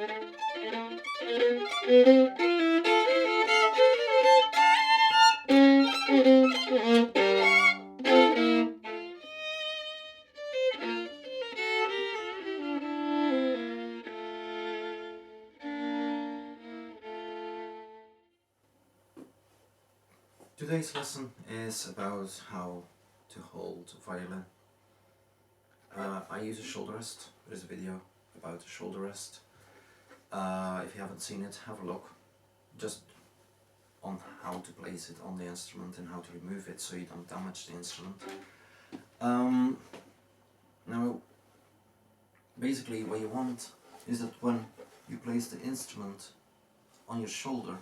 Today's lesson is about how to hold violin. I use a shoulder rest. There's a video about the shoulder rest. If you haven't seen it, have a look. Just on how to place it on the instrument and how to remove it so you don't damage the instrument. Now, basically what you want is that when you place the instrument on your shoulder,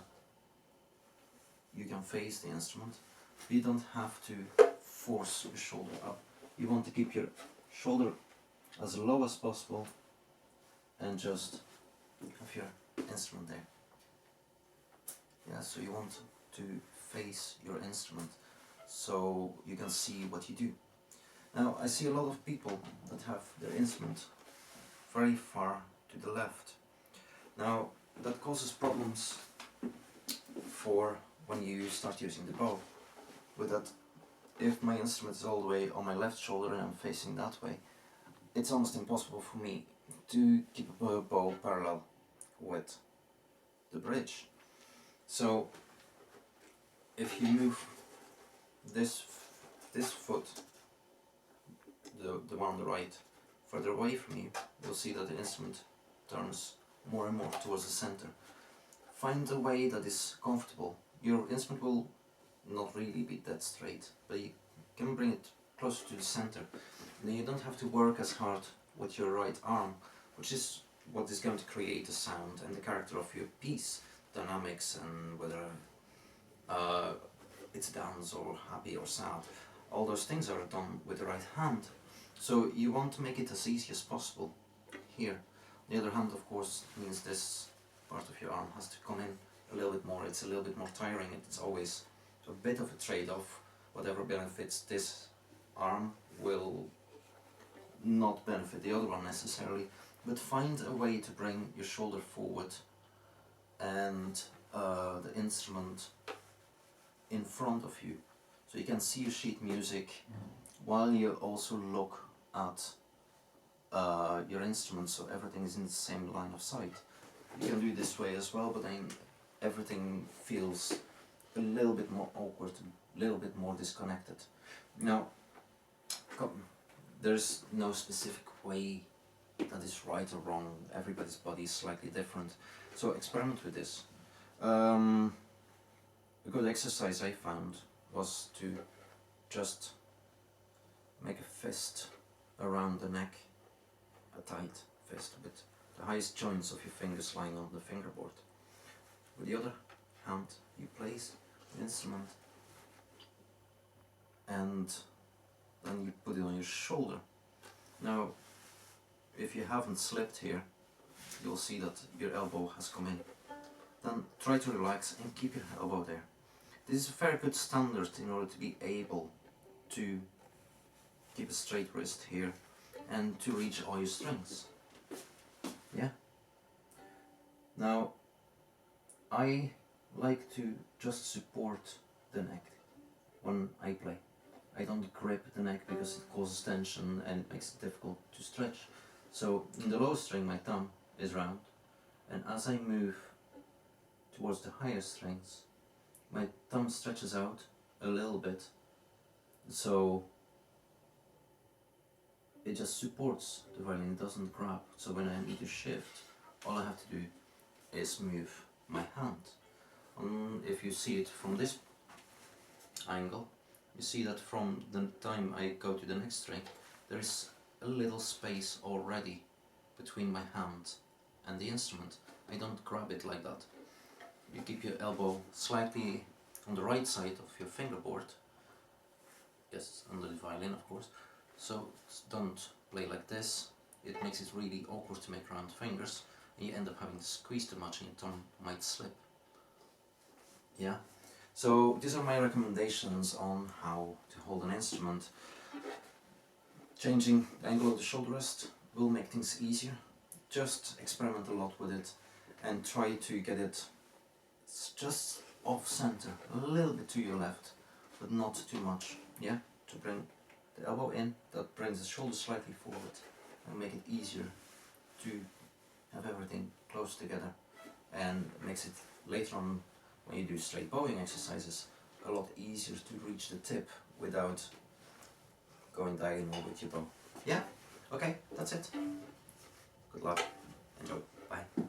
you can face the instrument. You don't have to force your shoulder up. You want to keep your shoulder as low as possible and just have your instrument there. Yeah, so you want to face your instrument so you can see what you do. Now, I see a lot of people that have their instrument very far to the left. Now, that causes problems for when you start using the bow. With that, if my instrument is all the way on my left shoulder and I'm facing that way, it's almost impossible for me to keep a bow parallel with the bridge. So if you move this foot, the one on the right, further away from you, you'll see that the instrument turns more and more towards the center. Find a way that is comfortable. Your instrument will not really be that straight, but you can bring it closer to the center. Then you don't have to work as hard with your right arm, which is what is going to create the sound and the character of your piece, dynamics, and whether it's dance or happy or sad. All those things are done with the right hand. So you want to make it as easy as possible here. On the other hand, of course, means this part of your arm has to come in a little bit more. It's a little bit more tiring. It's always a bit of a trade-off. Whatever benefits this arm will not benefit the other one necessarily, but find a way to bring your shoulder forward and the instrument in front of you, so you can see your sheet music while you also look at your instrument, so everything is in the same line of sight. You can do it this way as well, but then everything feels a little bit more awkward, a little bit more disconnected. Now, there's no specific way that is right or wrong. Everybody's body is slightly different, so experiment with this. A good exercise I found was to just make a fist around the neck, a tight fist with the highest joints of your fingers lying on the fingerboard. With the other hand you place the instrument and then you put it on your shoulder. Now, if you haven't slipped here, you'll see that your elbow has come in. Then try to relax and keep your elbow there. This is a very good standard in order to be able to keep a straight wrist here and to reach all your strings. Yeah? Now, I like to just support the neck when I play. I don't grip the neck because it causes tension and it makes it difficult to stretch. So in the low string my thumb is round, and as I move towards the higher strings my thumb stretches out a little bit, so it just supports the violin, it doesn't grab. So when I need to shift, all I have to do is move my hand. If you see it from this angle, you see that from the time I go to the next string, there is a little space already between my hand and the instrument. I don't grab it like that. You keep your elbow slightly on the right side of your fingerboard. Yes, under the violin of course. So don't play like this. It makes it really awkward to make round fingers and you end up having to squeeze too much and your tongue might slip. Yeah? So these are my recommendations on how to hold an instrument. Changing the angle of the shoulder rest will make things easier. just experiment a lot with it and try to get it just off center, a little bit to your left, but not too much. Yeah, to bring the elbow in, that brings the shoulder slightly forward and make it easier to have everything close together, and makes it later on when you do straight bowing exercises a lot easier to reach the tip without going diagonal with your bow. Yeah? Okay, that's it. Good luck. Enjoy. Bye.